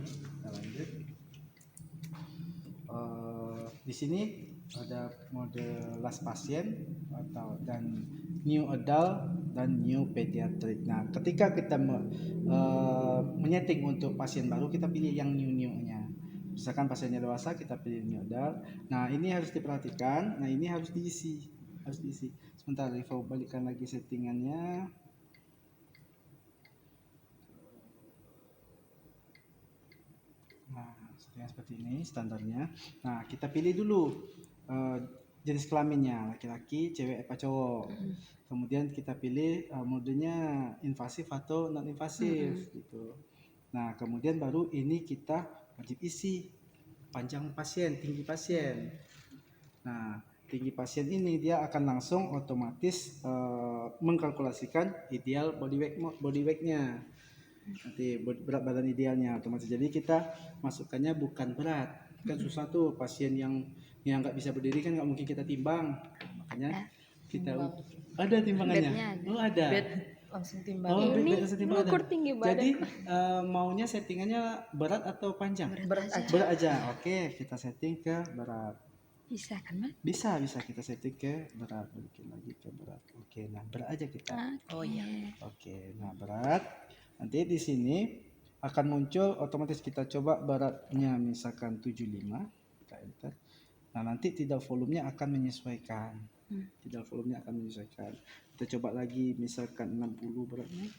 Kita lanjut. Di sini ada mode last pasien dan new adult dan new pediatric. Nah, ketika kita menyeting untuk pasien baru, kita pilih yang new-nya. Misalkan pasiennya dewasa, kita pilih new adult. Nah, ini harus diperhatikan. Nah, ini harus diisi. Sebentar, Rivo balikan lagi settingannya. Nah, settingan seperti ini standarnya. Nah, kita pilih dulu jenis kelaminnya, laki-laki, cewek apa cowok. Kemudian kita pilih modenya invasif atau non invasif gitu. Nah, kemudian baru ini kita wajib isi panjang pasien, tinggi pasien. Nah, tinggi pasien ini dia akan langsung otomatis mengkalkulasikan ideal body weight-nya. Nanti berat badan idealnya otomatis. Jadi kita masukkannya bukan berat. Kan susah tuh pasien yang nggak bisa berdiri kan nggak mungkin kita timbang. Makanya kita ada timbangannya. Oh ada. Bed langsung timbang. Oh Ini langsung timbang ada. ngukur tinggi badan. Jadi maunya settingannya berat atau panjang? Berat aja. Berat aja. Oke, kita setting ke berat. Bisa kan, Mas? Bisa kita setting ke berat. Bikin lagi ke berat. Oke, nah berat aja kita. Oh iya. Oke, nah berat. Nanti di sini akan muncul otomatis kita coba beratnya misalkan 75, kita enter. Nah, nanti tidal volumenya akan menyesuaikan. Tidal volumenya akan menyesuaikan. Kita coba lagi misalkan 60 beratnya.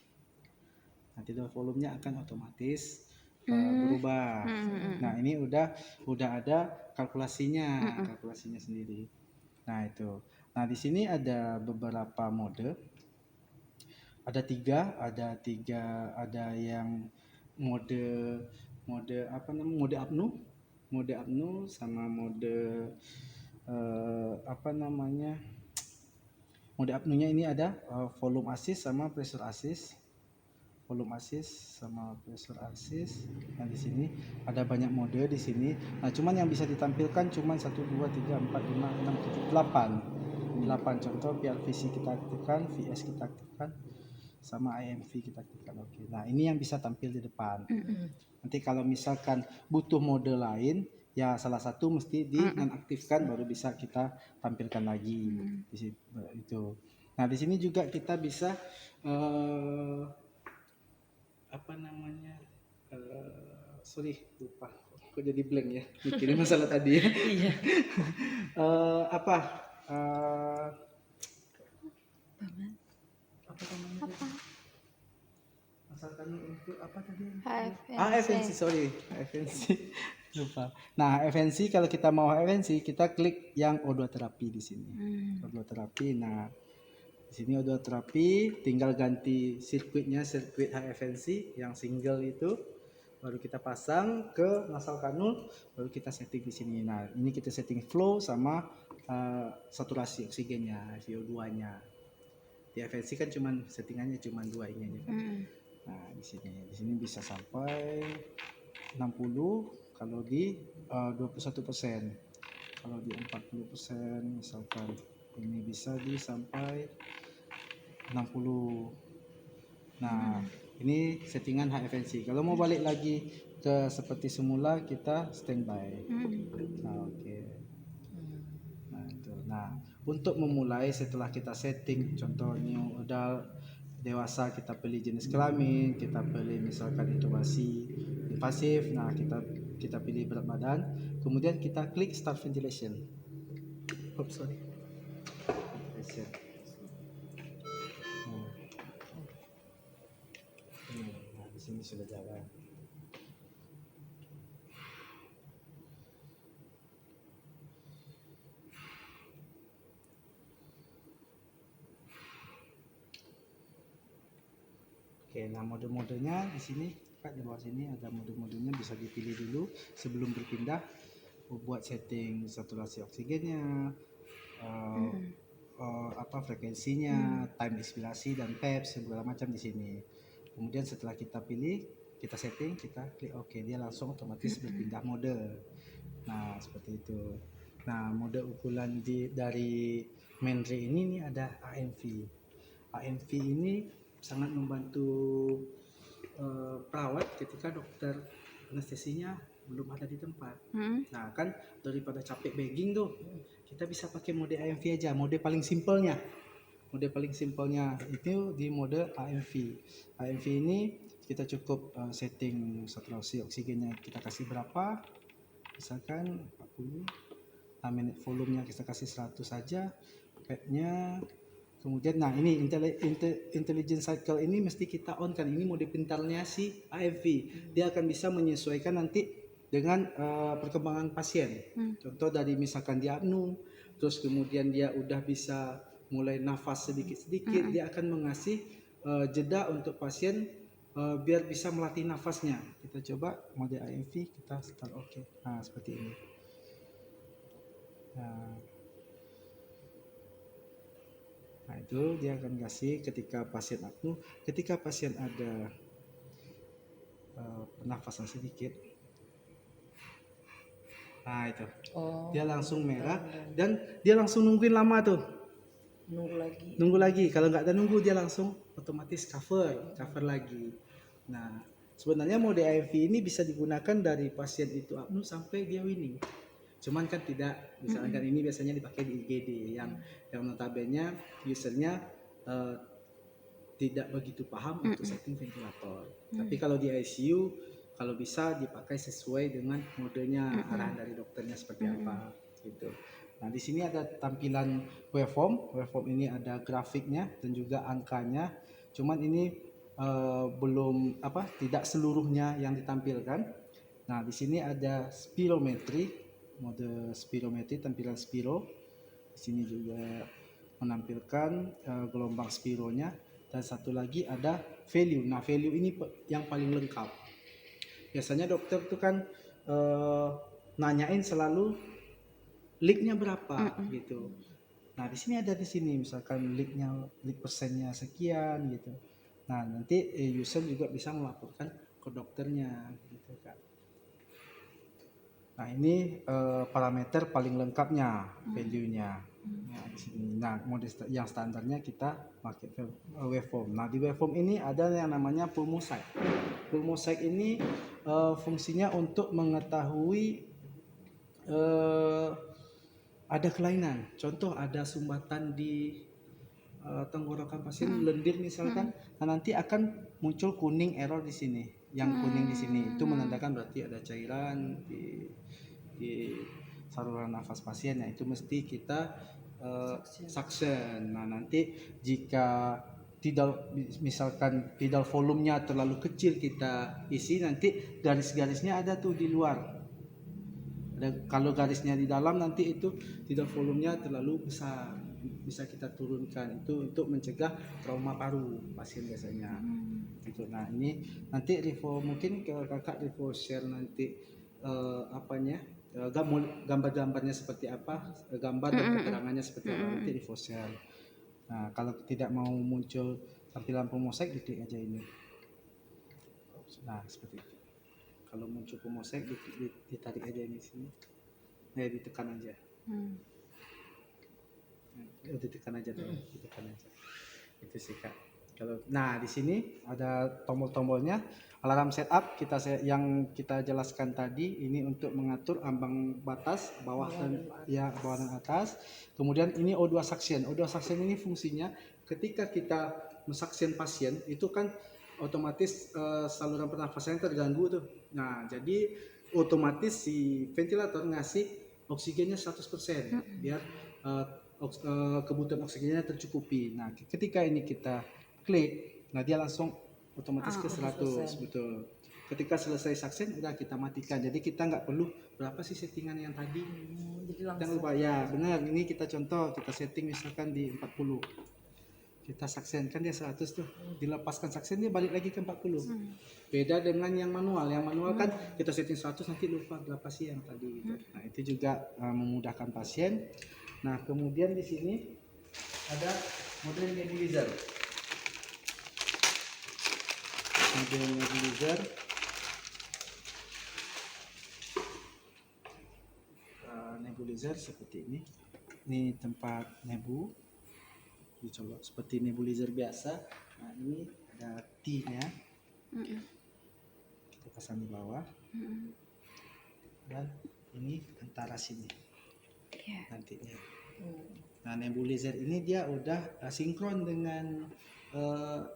Nah, tidal volumenya akan otomatis berubah. Nah, ini udah ada kalkulasinya sendiri. Nah, itu. Nah, di sini ada beberapa mode. Ada tiga, ada yang mode apa namanya, mode apnu sama mode apa namanya, mode apnunya ini ada volume assist sama pressure assist. Nah, di sini ada banyak mode di sini. Nah, cuman yang bisa ditampilkan cuman 1 2 3 4 5 6 7 8 contoh PLVC kita aktifkan, VS kita aktifkan, sama IMV kita aktifkan. Oke. Nah, ini yang bisa tampil di depan. Nanti kalau misalkan butuh mode lain, ya salah satu mesti dinonaktifkan baru bisa kita tampilkan lagi di situ. Itu. Nah, di sini juga kita bisa apa namanya? Sorry, lupa. Kok jadi blank ya? Mikirin masalah tadi ya. Iya. Apa? Asalkan untuk apa tadi? FNC, sorry. FNC. Lupa. Nah, FNC kalau kita mau FNC, kita klik yang O2 terapi di sini. O2 terapi. Nah, di sini O2 terapi, tinggal ganti sirkuitnya, sirkuit HFNC yang single itu. Baru kita pasang ke nasal kanul, baru kita setting di sini. Nah, ini kita setting flow sama saturasi oksigennya, VO2-nya. Di FNC kan settingannya cuma 2 ini aja. Nah, di sini bisa sampai 60 kalau di 21%. Kalau di 40% misalkan ini bisa sampai 60. Nah, ini settingan HFNC. Kalau mau balik lagi ke seperti semula, kita standby. Nah, oke. Nah, itu. Nah, untuk memulai setelah kita setting, contoh new adult, dewasa, kita pilih jenis kelamin, kita pilih misalkan intubasi invasif. Nah, kita pilih berat badan, kemudian kita klik start ventilation. Ventilation. Nah, di sini sudah jalan. Oke, nah mode-modenya di sini, Kak, di bawah sini ada mode-modenya, bisa dipilih dulu sebelum berpindah. Buat setting saturasi oksigennya, apa frekuensinya, time inspirasi dan PEP segala macam di sini. Kemudian setelah kita pilih, kita setting, kita klik OK, dia langsung otomatis berpindah mode. Nah, seperti itu. Nah, mode ukuran dari Menre ini ada AMV. AMV ini sangat membantu perawat ketika dokter anestesinya belum ada di tempat. Mm. Nah kan daripada capek bagging tuh, kita bisa pakai mode AMV aja, mode paling simpelnya. Mode paling simpelnya itu di mode AMV. AMV ini kita cukup setting saturasi oksigennya kita kasih berapa, misalkan 40. Nah, volumenya kita kasih 100 saja, kayaknya. Kemudian, nah ini intelligent cycle ini mesti kita on kan. Ini mode pintarnya si AFV. Dia akan bisa menyesuaikan nanti dengan perkembangan pasien. Contoh dari misalkan dia apnu, terus kemudian dia udah bisa mulai nafas sedikit-sedikit, dia akan mengasih jeda untuk pasien biar bisa melatih nafasnya. Kita coba mode AFV, kita start oke. Nah seperti ini. Nah itu dia akan kasih ketika pasien apnu, ketika pasien ada pernafasan sedikit. Nah itu, Oh, dia langsung merah dan dia langsung nungguin lama tuh. Nunggu lagi. Kalau nggak ada nunggu dia langsung otomatis cover lagi. Nah sebenarnya mode AFV ini bisa digunakan dari pasien itu apnu sampai dia winning. Cuman kan tidak, misalkan ini biasanya dipakai di IGD yang notabene usernya tidak begitu paham untuk setting ventilator. Tapi kalau di ICU, kalau bisa dipakai sesuai dengan modenya, arahan dari dokternya seperti apa gitu. Nah di sini ada tampilan waveform. Waveform ini ada grafiknya dan juga angkanya. Cuman ini belum tidak seluruhnya yang ditampilkan. Nah di sini ada spirometri. Mode spirometri, tampilan spiro. Di sini juga menampilkan gelombang spironya, dan satu lagi ada value. Nah value ini yang paling lengkap. Biasanya dokter tuh kan nanyain selalu leaknya berapa gitu. Nah di sini ada di sini misalkan leak persennya sekian gitu. Nah nanti user juga bisa melaporkan ke dokternya gitu kan. Nah ini parameter paling lengkapnya, value-nya. Nah, di sini. Nah mode yang standarnya kita pakai waveform. Nah di waveform ini ada yang namanya pulmosite. Pulmosite ini fungsinya untuk mengetahui ada kelainan. Contoh ada sumbatan di tenggorokan pasien lendir misalkan. Nah nanti akan muncul kuning error di sini. Yang kuning di sini itu menandakan berarti ada cairan di saluran nafas pasien. Nah itu mesti kita suction. Nah nanti jika misalkan tidak volumenya terlalu kecil kita isi, nanti garis-garisnya ada tuh di luar. Kalau garisnya di dalam nanti itu tidak volumenya terlalu besar, bisa kita turunkan. Itu untuk mencegah trauma paru pasien biasanya. Gitu. Nah ini nanti Rivo mungkin ke kakak Rivo share nanti gambar-gambarnya seperti apa, gambar dan keterangannya seperti apa, nanti Rivo share. Nah kalau tidak mau muncul tampilan pemosek, diklik aja ini. Nah seperti itu. Kalau muncul pemosek ditarik aja ini sini, ditekan aja. Ditekan aja dulu, ditekan aja. Itu sih kak. Nah di sini ada tombol-tombolnya. Alarm setup yang kita jelaskan tadi ini untuk mengatur ambang batas bawah dan atas. Kemudian ini O2 suction. O2 suction ini fungsinya ketika kita mensuction pasien itu kan otomatis saluran pernafasannya terganggu tuh. Nah jadi otomatis si ventilator ngasih oksigennya 100% biar kebutuhan oksigennya tercukupi. Nah ketika ini kita klik, nah dia langsung otomatis ke 100, betul. Ketika selesai suction udah kita matikan. Jadi kita nggak perlu berapa sih settingan yang tadi. Jangan lupa ya, benar. Ini kita contoh, kita setting misalkan di 40. Kita suction kan dia 100 tuh. Dilepaskan suction dia balik lagi ke 40. Beda dengan yang manual. Yang manual kan kita setting 100 nanti lupa berapa sih yang tadi gitu. Nah, itu juga memudahkan pasien. Nah, kemudian di sini ada model nebulizer. Model nebulizer. Nebulizer seperti ini. Ini tempat nebu. Dicoba seperti nebulizer biasa. Nah, ini ada T-nya. Kita pasang di bawah, dan ini antara sini Iya. nantinya. Nah, nebulizer ini dia udah sinkron dengan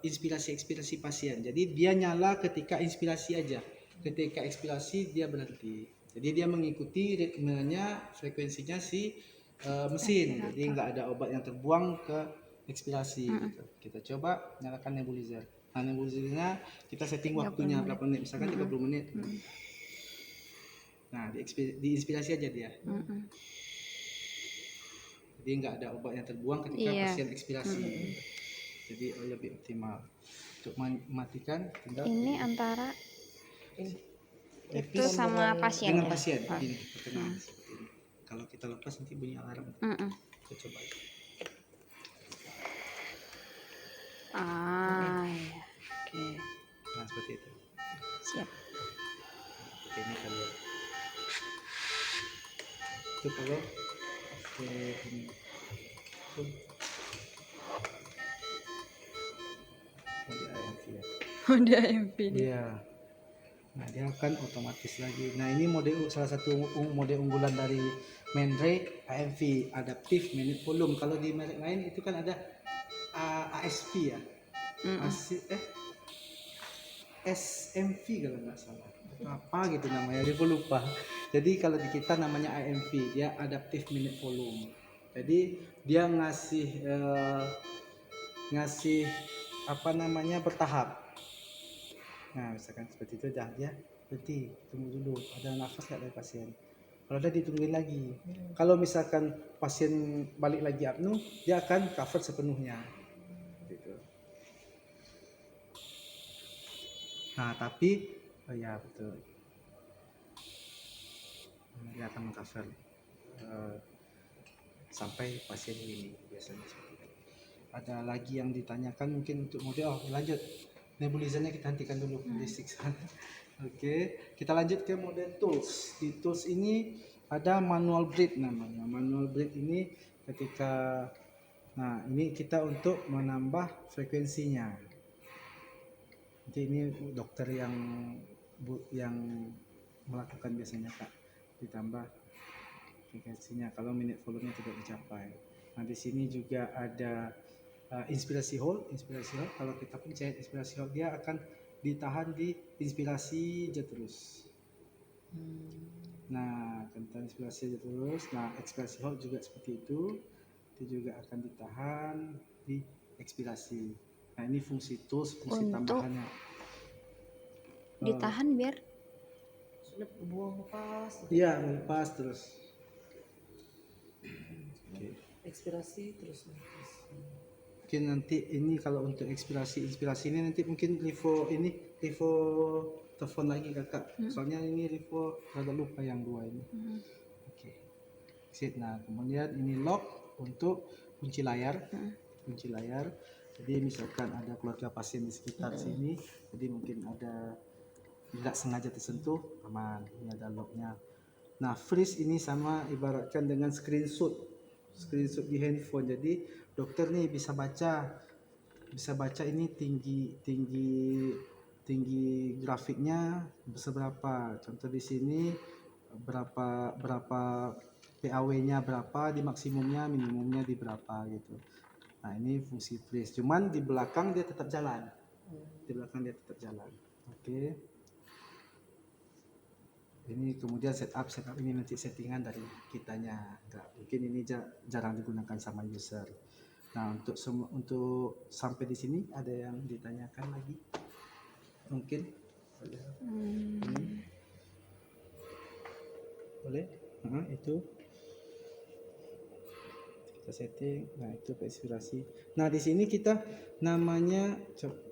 inspirasi pasien. Jadi dia nyala ketika inspirasi aja, ketika ekspirasi dia berhenti. Jadi dia mengikuti ritmenya, frekuensinya si mesin. Jadi nggak ada obat yang terbuang ke ekspirasi. Gitu. Kita coba nyalakan nebulizer. Nah, nebulizernya kita setting 30 waktunya menit. berapa menit, misalkan 30 menit. Nah, di inspirasi aja dia. Jadi nggak ada obat yang terbuang ketika Iya. pasien ekspirasi. Jadi lebih optimal. Untuk mematikan tinggal Ini antara epi itu sama pasien dengan ya? pasien ini pertengahan seperti ini. Kalau kita lepas nanti bunyi alarm. Kita coba. Iya. Oke. Nah, seperti itu. Siap. Oke, ini kalian. Itu kalau ini. Mode AMV ya. Mode AMV. Iya. Nah, dia akan otomatis lagi. Nah, ini salah satu mode unggulan dari Mindray AMV, Adaptive Minute Volume. Kalau di merek lain itu kan ada ASP ya. SMV kalau nggak salah. Apa gitu namanya, dia lupa. Jadi kalau di kita namanya AMV, dia Adaptive Minute Volume. Jadi dia ngasih apa namanya bertahap. Nah, misalkan seperti itu dah dia berhenti, tunggu dulu, ada nafas nggak dari pasien. Kalau ada ditungguin lagi. Kalau misalkan pasien balik lagi apnu, dia akan cover sepenuhnya. Gitu. Nah, tapi oh ya betul. Dia akan mengcover sampai pasien ini biasanya seperti itu. Ada lagi yang ditanyakan mungkin untuk mode lanjut. Nebulizernya kita hentikan dulu basic. Oke, kita lanjut ke mode tools. Di tools ini ada manual breath namanya. Manual breath ini ketika ini kita untuk menambah frekuensinya. Jadi ini dokter yang melakukan biasanya Kak, ditambah frekuensinya kalau minute volume-nya tidak dicapai. Nah, di sini juga ada inspirasi hold. Kalau kita pencet inspirasi hold, dia akan ditahan di inspirasi aja terus. Nah, tentang inspirasi aja terus. Nah, ekspirasi hold juga seperti itu. Itu juga akan ditahan di ekspirasi. Nah, ini fungsi tools, fungsi Untuk tambahannya. Ditahan biar buang lepas. Iya, melepas terus. Oke. Ekspirasi terus lepas. Mungkin nanti ini kalau untuk inspirasi ini nanti mungkin Livo telepon lagi kakak. Soalnya ini Livo rada lupa yang dua ini. Oke. Exit. Nah, kemudian ini lock untuk kunci layar. Kunci layar. Jadi misalkan ada keluarga pasien di sekitar sini, jadi mungkin ada tidak sengaja tersentuh, aman. Ini ada locknya. Nah, freeze ini sama ibaratkan dengan screenshot di handphone. Jadi dokter nih bisa baca ini tinggi grafiknya seberapa. Contoh di sini berapa PAW-nya berapa, di maksimumnya, minimumnya di berapa gitu. Nah, ini fungsi freeze. Cuman di belakang dia tetap jalan. Oke. Ini kemudian setup ini nanti settingan dari kitanya. Mungkin ini jarang digunakan sama user. Nah, untuk sampai di sini ada yang ditanyakan lagi? Mungkin boleh? Itu kita setting. Nah, itu inspirasi. Nah, di sini kita namanya coba.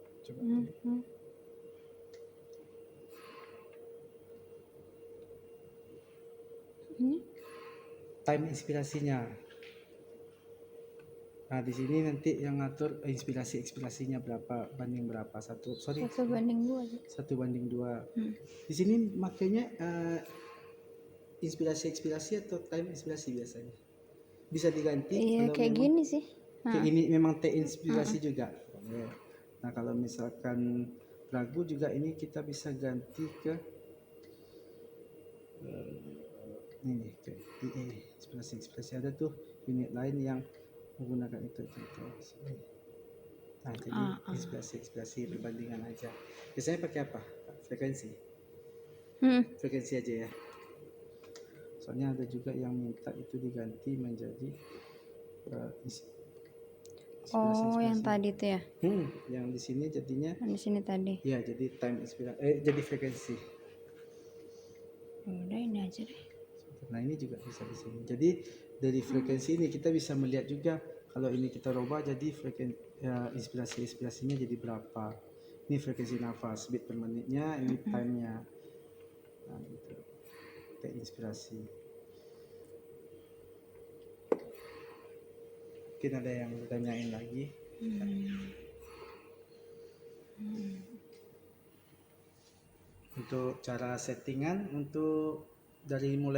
Time inspirasinya. Nah, di sini nanti yang ngatur inspirasinya berapa banding berapa. 1:2. 1:2. Di sini makanya inspirasi atau time inspirasi biasanya. Bisa diganti. Iya, kayak gini sih. Kayak ini memang T inspirasi juga. Nah, kalau misalkan lagu juga ini kita bisa ganti ke ini ke inspirasi ada tuh unit lain yang menggunakan itu contoh. Nah, jadi inspirasi perbandingan aja. Biasanya pakai apa? Frekuensi. Frekuensi aja ya. Soalnya ada juga yang minta itu diganti menjadi Oh, yang tadi tuh ya. Yang di sini jadinya Yang di sini tadi. ya jadi time inspirasi jadi frekuensi. Udah ini aja deh. Nah, ini juga bisa di sini. Jadi dari frekuensi ini kita bisa melihat juga kalau ini kita rubah jadi frekuensi inspirasinya jadi berapa. Ini frekuensi nafas, beat per menitnya, ini time-nya. Nah, gitu. Kayak inspirasi. Mungkin ada yang ditanyain lagi. Untuk cara settingan untuk dari mulai